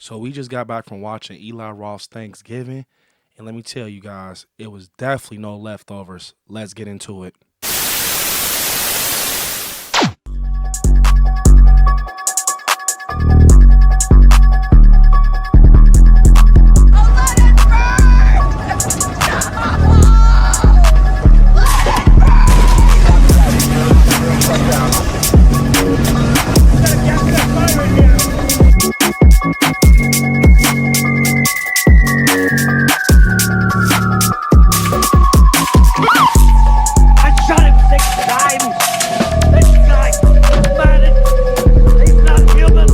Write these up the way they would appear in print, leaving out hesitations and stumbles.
So we just got back from watching Eli Roth's Thanksgiving, and let me tell you guys, it was definitely no leftovers. Let's get into it. I shot him 6 times. This guy, man, he's not human.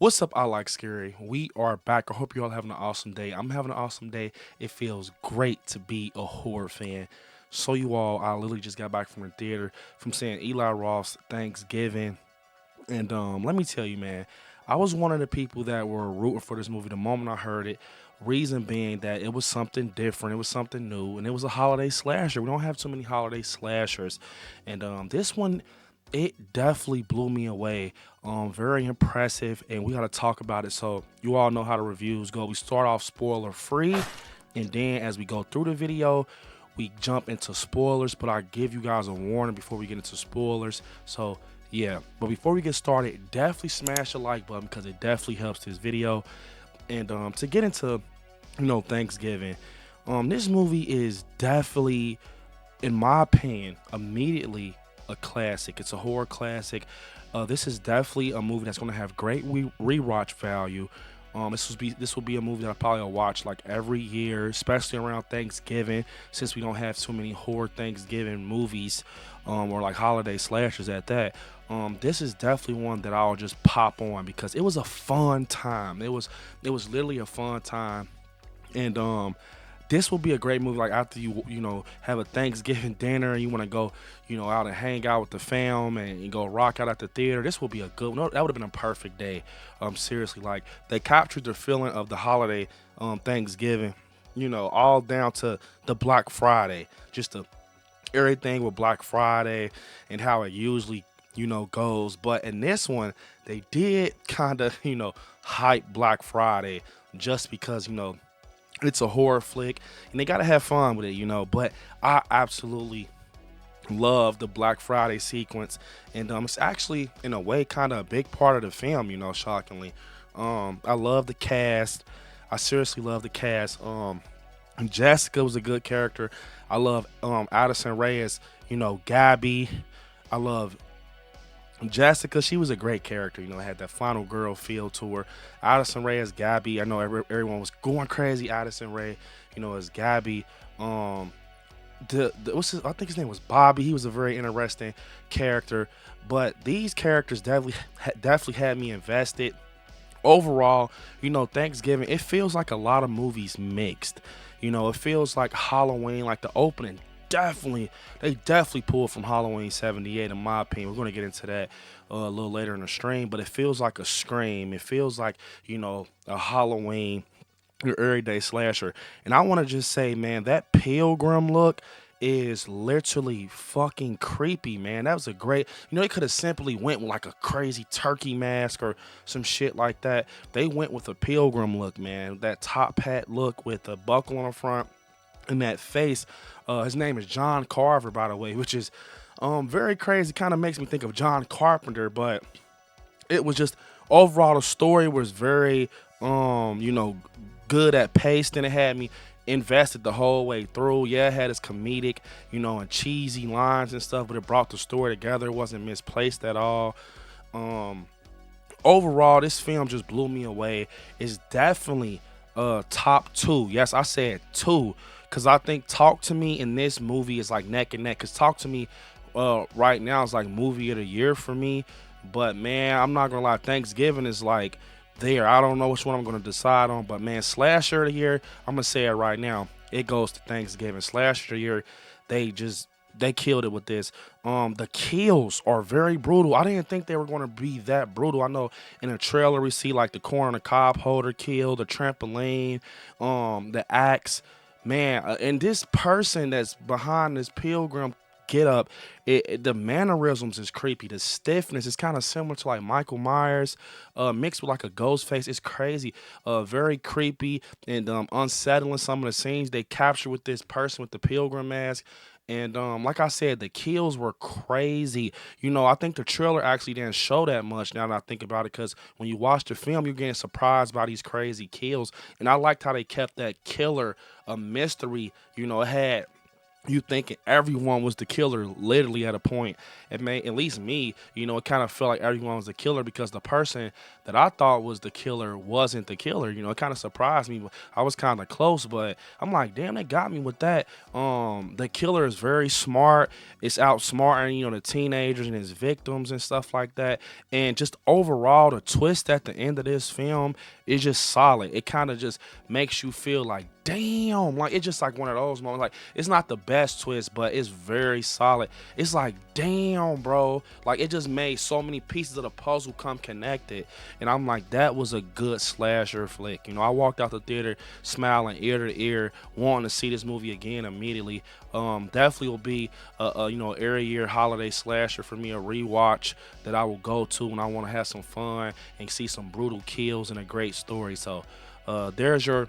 What's up, I Like Scary? We are back. I hope you all having an awesome day. I'm having an awesome day. It feels great to be a horror fan. So you all, I literally just got back from the theater from seeing Eli Roth's Thanksgiving. And let me tell you, man, I was one of the people that were rooting for this movie the moment I heard it. Reason being that it was something different, it was something new, and it was a holiday slasher. We don't have too many holiday slashers, and this one, it definitely blew me away. Very impressive, and we got to talk about it. So you all know how the reviews go. We start off spoiler free, and then as we go through the video, we jump into spoilers. But I give you guys a warning before we get into spoilers. So yeah, but before we get started, definitely smash the like button because it definitely helps this video. And to get into, Thanksgiving, this movie is definitely, in my opinion, immediately a classic. It's a horror classic. This is definitely a movie that's going to have great rewatch value. This will be a movie that I probably will watch like every year, especially around Thanksgiving, since we don't have too many horror Thanksgiving movies, or like holiday slashers at that. This is definitely one that I'll just pop on because it was a fun time. It was literally a fun time, and this will be a great movie. Like after you have a Thanksgiving dinner and you want to go out and hang out with the fam and you go rock out at the theater. This will be a good. No, that would have been a perfect day. Seriously, like they captured the feeling of the holiday, Thanksgiving. All down to the Black Friday, just everything with Black Friday and how it usually goes. But in this one, they did kind of hype Black Friday just because it's a horror flick and they gotta have fun with it. But I absolutely love the Black Friday sequence, and it's actually in a way kind of a big part of the film. Shockingly, I love the cast. I seriously love the cast. Jessica was a good character. I love Addison Rae as Gabby. I love Jessica. She was a great character. Had that final girl feel to her. Addison Rae as Gabby. I know everyone was going crazy. Addison Rae, as Gabby. I think his name was Bobby. He was a very interesting character. But these characters definitely had me invested. Overall, Thanksgiving, it feels like a lot of movies mixed. It feels like Halloween, like the opening. They definitely pulled from Halloween '78, in my opinion. We're going to get into that a little later in the stream, but it feels like a Scream. It feels like a Halloween, your everyday slasher. And I want to just say, man, that pilgrim look is literally fucking creepy, man. That was a great, they could have simply went with like a crazy turkey mask or some shit like that. They went with a pilgrim look, man. That top hat look with a buckle on the front and that face. His name is John Carver, by the way, which is very crazy. Kind of makes me think of John Carpenter, but it was just overall the story was very good at pace. Then it had me invested the whole way through. Yeah, it had its comedic, and cheesy lines and stuff, but it brought the story together. It wasn't misplaced at all. Overall, this film just blew me away. It's definitely top two. Yes, I said two, because I think Talk to Me in this movie is like neck and neck. Because Talk to Me right now is like movie of the year for me. But man, I'm not gonna lie, Thanksgiving is like there. I don't know which one I'm gonna decide on, but man, slasher of the year, I'm gonna say it right now. It goes to Thanksgiving. Slasher of the year, they just they killed it with this. The kills are very brutal. I didn't think they were gonna be that brutal. I know in the trailer we see like the corn on the cob holder kill, the trampoline, the axe. Man, and this person that's behind this pilgrim get up, the mannerisms is creepy. The stiffness is kind of similar to like Michael Myers, mixed with like a ghost face. It's crazy, very creepy and unsettling. Some of the scenes they capture with this person with the pilgrim mask. And like I said, the kills were crazy. You know, I think the trailer actually didn't show that much now that I think about it, because when you watch the film, you're getting surprised by these crazy kills. And I liked how they kept that killer a mystery. You know, it had you thinking everyone was the killer literally at a point. It made at least me, you know, it kind of felt like everyone was the killer because the person that I thought was the killer wasn't the killer. You know, it kind of surprised me. I was kind of close, but I'm like, damn, they got me with that. The killer is very smart. It's outsmarting, you know, the teenagers and his victims and stuff like that. And just overall, the twist at the end of this film is just solid. It kind of just makes you feel like, damn, like it's just like one of those moments. Like it's not the best twist, but it's very solid. It's like, damn, bro, like it just made so many pieces of the puzzle come connected. And I'm like, that was a good slasher flick. You know, I walked out the theater smiling ear to ear, wanting to see this movie again immediately. Definitely will be a you know, every year holiday slasher for me, a rewatch that I will go to when I want to have some fun and see some brutal kills and a great story. So there's your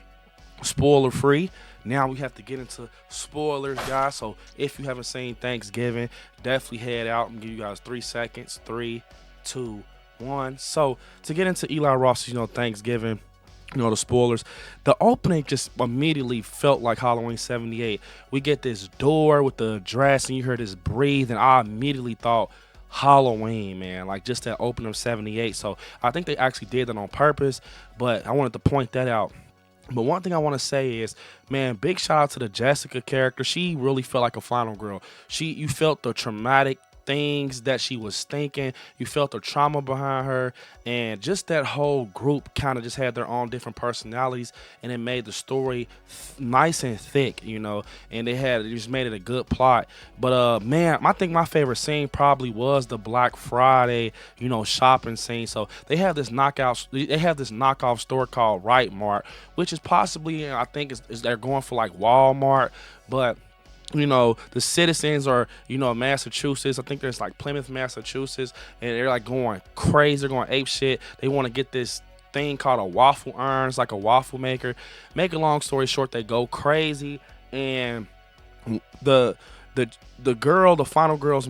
spoiler free. Now we have to get into spoilers, guys. So if you haven't seen Thanksgiving, definitely head out and give you guys 3 seconds. 3, 2, 1. So to get into Eli Roth's, you know, Thanksgiving, you know, the spoilers, the opening just immediately felt like Halloween 78. We get this door with the dress and you hear this breathe, and I immediately thought Halloween, man, like just that opening of 78. So I think they actually did that on purpose, but I wanted to point that out. But one thing I want to say is, man, big shout out to the Jessica character. She really felt like a final girl. You felt the traumatic things that she was thinking. You felt the trauma behind her, and just that whole group kind of just had their own different personalities, and it made the story nice and thick, you know. And it just made it a good plot. But man, I think my favorite scene probably was the Black Friday, you know, shopping scene. So they have this knockoff store called Right Mart, which is possibly, I think is they're going for like Walmart, but you know, the citizens are, you know, Massachusetts. I think there's like Plymouth, Massachusetts, and they're like going crazy. They're going ape shit. They want to get this thing called a waffle iron. It's like a waffle maker. Make a long story short, they go crazy, and the the girl, the final girl's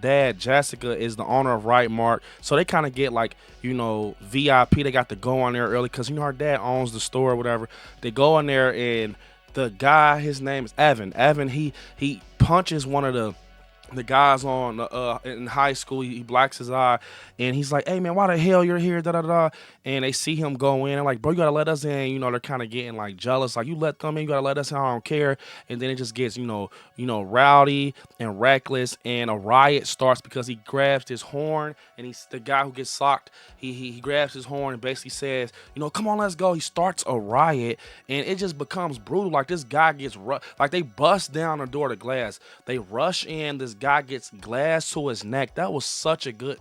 dad, Jessica, is the owner of Right Mart. So they kind of get like, you know, VIP. They got to go on there early because, you know, her dad owns the store or whatever. They go in there, and the guy, his name is Evan. Evan, he punches one of the guys on in high school. He blacks his eye, and he's like, "Hey man, why the hell you're here?" Da da da. And they see him go in, and like, "Bro, you gotta let us in." You know, they're kind of getting like jealous. Like, you let them in, you gotta let us in. I don't care. And then it just gets, rowdy and reckless, and a riot starts because he grabs his horn, and he's the guy who gets socked. He grabs his horn and basically says, "Come on, let's go." He starts a riot, and it just becomes brutal. Like, this guy gets like, they bust down the door to glass. They rush in. This guy gets glass to his neck. That was such a good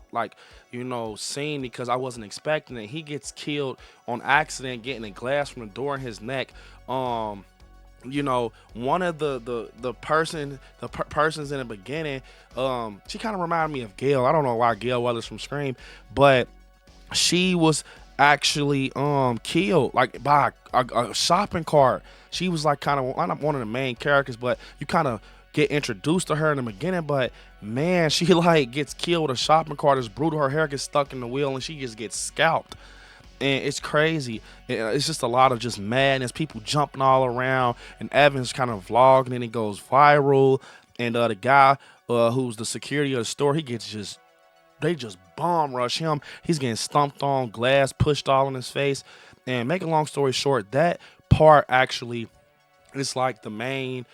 scene because I wasn't expecting it. He gets killed on accident, getting a glass from the door in his neck. One of the persons in the beginning, she kind of reminded me of Gail. I don't know why Gail Weathers from Scream, but she was actually killed like by a shopping cart. She was like kind of not one of the main characters, but you kind of get introduced to her in the beginning. But man, she like gets killed with a shopping cart. It's brutal. Her hair gets stuck in the wheel and she just gets scalped. And it's crazy. It's just a lot of just madness, people jumping all around, and Evan's kind of vlogging, and it goes viral. And the guy who's the security of the store, they just bomb rush him. He's getting stumped on, glass pushed all in his face. And make a long story short, that part actually is like the main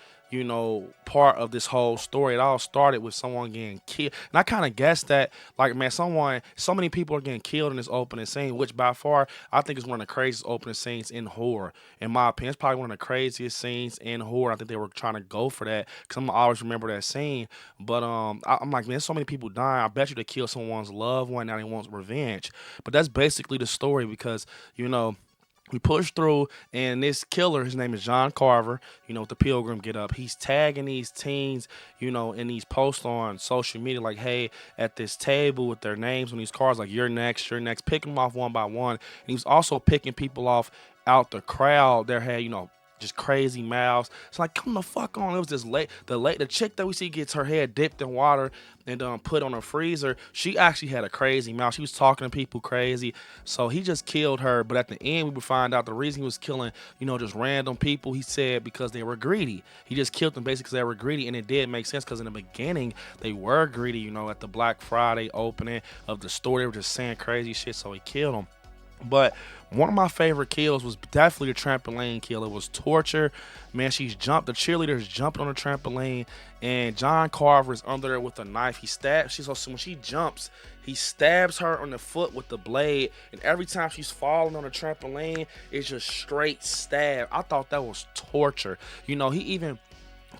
part of this whole story. It all started with someone getting killed, and I kind of guessed that, like, man, so many people are getting killed in this opening scene, which by far I think is one of the craziest opening scenes in horror. In my opinion, it's probably one of the craziest scenes in horror. I think they were trying to go for that because I'm gonna always remember that scene. But I'm like, man, so many people dying. I bet you they killed someone's loved one. Now they want revenge. But that's basically the story because you know we push through, and this killer, his name is John Carver, with the pilgrim get up, he's tagging these teens, in these posts on social media, like, hey, at this table with their names on these cards, like, you're next, picking them off one by one. And he was also picking people off out the crowd that had, just crazy mouths. It's like, come the fuck on. It was this the chick that we see gets her head dipped in water and put on a freezer. She actually had a crazy mouth. She was talking to people crazy. So he just killed her. But at the end, we would find out the reason he was killing, just random people, he said because they were greedy. He just killed them basically because they were greedy. And it did make sense because in the beginning, they were greedy, at the Black Friday opening of the store. They were just saying crazy shit. So he killed them. But one of my favorite kills was definitely the trampoline kill. It was torture. Man, the cheerleader's jumping on the trampoline, and John Carver is under there with a knife. So when she jumps, he stabs her on the foot with the blade, and every time she's falling on the trampoline, it's just straight stab. I thought that was torture. He even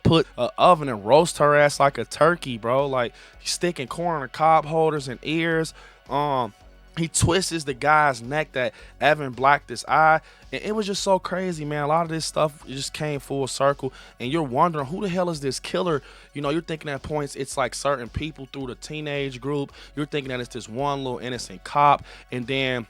put a oven and roast her ass like a turkey, bro. Like, sticking corn on the cob holders and ears. He twists the guy's neck that Evan blacked his eye. And it was just so crazy, man. A lot of this stuff just came full circle. And you're wondering, who the hell is this killer? You're thinking at points it's like certain people through the teenage group. You're thinking that it's this one little innocent cop. And then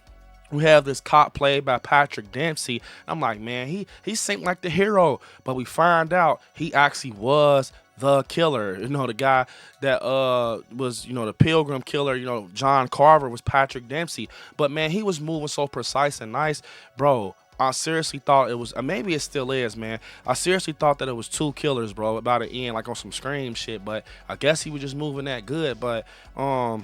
we have this cop played by Patrick Dempsey. I'm like, man, he seemed like the hero. But we find out he actually was the killer. The guy that was, the pilgrim killer, John Carver was Patrick Dempsey. But man, he was moving so precise and nice, bro. I seriously thought it was, maybe it still is, man. I seriously thought that it was two killers, bro, about the end, like on some Scream shit. But I guess he was just moving that good. But I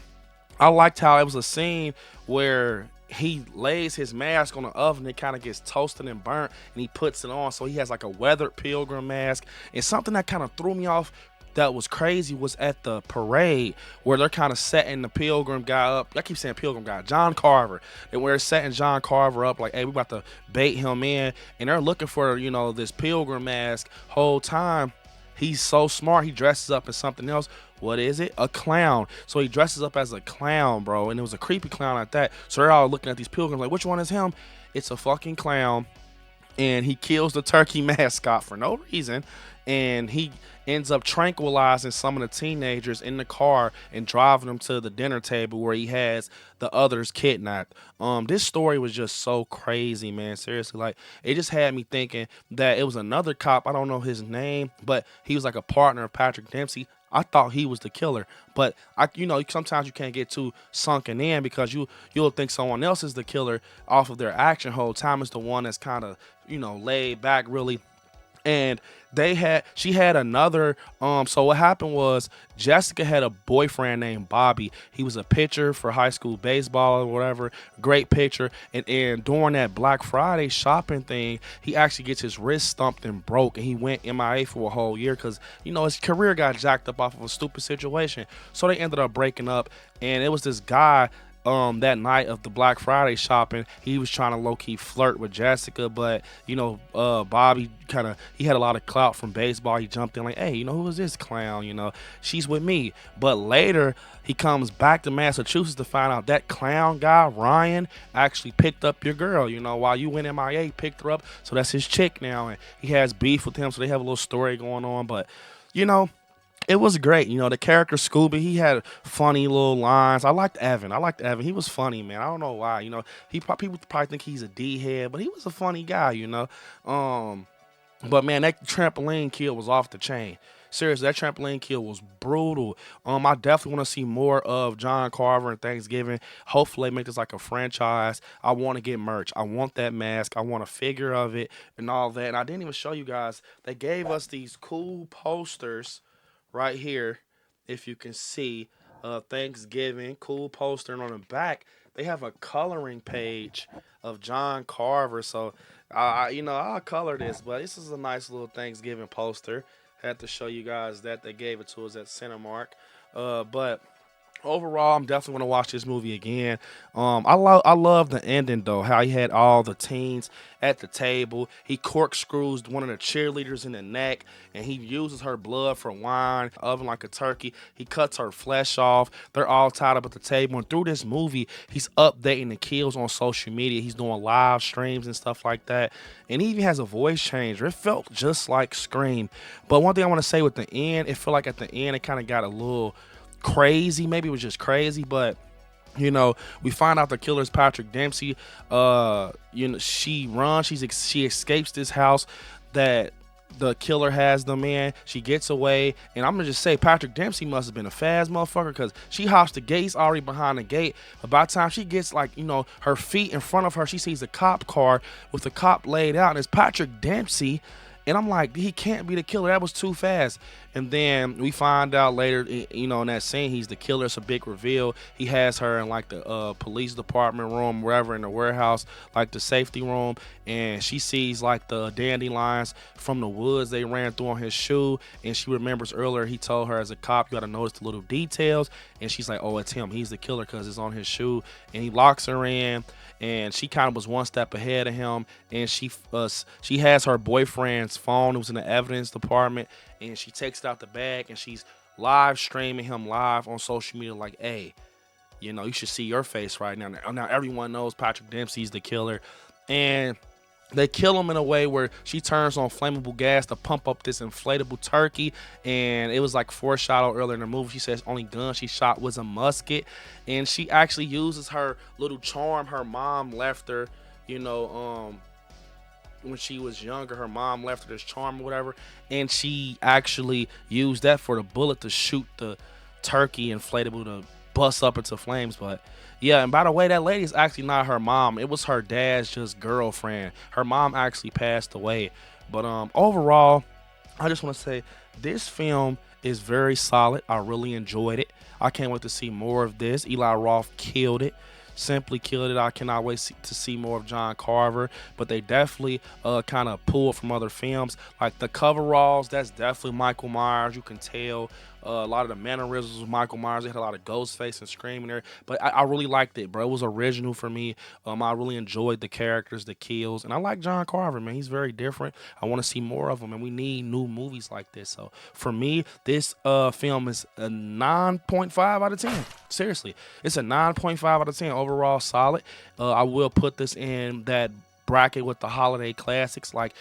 liked how it was a scene where he lays his mask on the oven. It kind of gets toasted and burnt, and he puts it on. So he has like a weathered pilgrim mask. And something that kind of threw me off that was crazy was at the parade where they're kind of setting the pilgrim guy up. I keep saying pilgrim guy, John Carver. And where they're setting John Carver up, like, hey, we about to bait him in. And they're looking for, this pilgrim mask whole time. He's so smart. He dresses up as something else. What is it? A clown. So he dresses up as a clown, bro. And it was a creepy clown at that. So they're all looking at these pilgrims like, which one is him? It's a fucking clown. And he kills the turkey mascot for no reason. And he ends up tranquilizing some of the teenagers in the car and driving them to the dinner table where he has the others kidnapped. This story was just so crazy, man. Seriously, like, it just had me thinking that it was another cop. I don't know his name, but he was like a partner of Patrick Dempsey. I thought he was the killer, but sometimes you can't get too sunken in because you'll think someone else is the killer off of their action. Whole time is the one that's kind of laid back, really. And she had another, so what happened was Jessica had a boyfriend named Bobby. He was a pitcher for high school baseball or whatever, great pitcher. And during that Black Friday shopping thing, he actually gets his wrist stumped and broke, and he went MIA for a whole year because his career got jacked up off of a stupid situation. So they ended up breaking up, and it was this guy that night of the Black Friday shopping. He was trying to low-key flirt with Jessica, but Bobby he had a lot of clout from baseball. He jumped in like, hey, who is this clown? She's with me. But later he comes back to Massachusetts to find out that clown guy Ryan actually picked up your girl. While you went MIA, he picked her up. So that's his chick now, and he has beef with him. So they have a little story going on. But it was great. The character Scooby, he had funny little lines. I liked Evan. He was funny, man. I don't know why. People probably think he's a D-head, but he was a funny guy, But, man, that trampoline kill was off the chain. Seriously, that trampoline kill was brutal. I definitely want to see more of John Carver and Thanksgiving. Hopefully they make this like a franchise. I want to get merch. I want that mask. I want a figure of it and all that. And I didn't even show you guys. They gave us these cool posters right here, if you can see, Thanksgiving, cool poster, and on the back they have a coloring page of John Carver. So, I'll color this, but this is a nice little Thanksgiving poster. Had to show you guys that they gave it to us at Cinemark. But overall, I'm definitely gonna watch this movie again. I love the ending though. How he had all the teens at the table. He corkscrews one of the cheerleaders in the neck, and he uses her blood for wine, oven like a turkey. He cuts her flesh off. They're all tied up at the table, and through this movie, he's updating the kills on social media. He's doing live streams and stuff like that, and he even has a voice changer. It felt just like Scream. But one thing I want to say with the end, it felt like at the end it kind of got a little crazy. Maybe it was just crazy, but we find out the killer's Patrick Dempsey. She runs. She escapes this house that the killer has them in. She gets away, and I'm gonna just say Patrick Dempsey must have been a fast motherfucker because she hops the gates already behind the gate. But by the time she gets her feet in front of her, she sees a cop car with the cop laid out, and it's Patrick Dempsey. And I'm like, he can't be the killer. That was too fast. And then we find out later, in that scene, he's the killer. It's a big reveal. He has her in like the police department room, wherever in the warehouse, like the safety room. And she sees like the dandelions from the woods they ran through on his shoe. And she remembers earlier he told her as a cop, you got to notice the little details. And she's like, oh, it's him. He's the killer because it's on his shoe. And he locks her in. And she kind of was one step ahead of him, and she has her boyfriend's phone. It was in the evidence department, and she takes it out the bag, and she's live streaming him live on social media, like, hey, you should see your face right now. Now everyone knows Patrick Dempsey's the killer, and they kill him in a way where she turns on flammable gas to pump up this inflatable turkey. And it was like foreshadowed earlier in the movie. She says only gun she shot was a musket. And she actually uses her little charm her mom left her, when she was younger. Her mom left her this charm or whatever. And she actually used that for the bullet to shoot the turkey inflatable to bust up into flames. But yeah, and by the way, that lady is actually not her mom. It was her dad's just girlfriend. Her mom actually passed away. But overall, I just want to say this film is very solid. I really enjoyed it. I can't wait to see more of this. Eli Roth killed it. Simply killed it. I cannot wait to see more of John Carver. But they definitely kind of pulled from other films. Like the coveralls, that's definitely Michael Myers. You can tell a lot of the mannerisms of Michael Myers. They had a lot of Ghostface and Scream in there. But I really liked it, bro. It was original for me. I really enjoyed the characters, the kills. And I like John Carver, man. He's very different. I want to see more of him. And we need new movies like this. So for me, this film is a 9.5 out of 10. Seriously. It's a 9.5 out of 10. Overall solid. I will put this in that bracket with the holiday classics like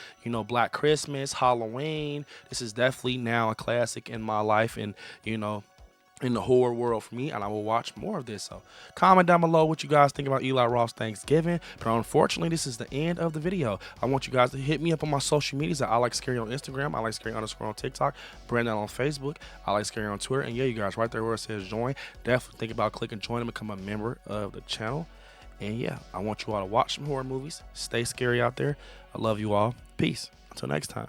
Black Christmas, Halloween. This is definitely now a classic in my life and in the horror world for me, and I will watch more of this. So comment down below what you guys think about Eli Roth's Thanksgiving. But unfortunately, this is the end of the video. I want you guys to hit me up on my social medias at ILIKESCARY on Instagram, ILIKESCARY_ on TikTok, Brandon on Facebook, ILIKESCARY on Twitter. And yeah, you guys, right there where it says join, definitely think about clicking join and become a member of the channel. And yeah, I want you all to watch some horror movies. Stay scary out there. I love you all. Peace. Until next time.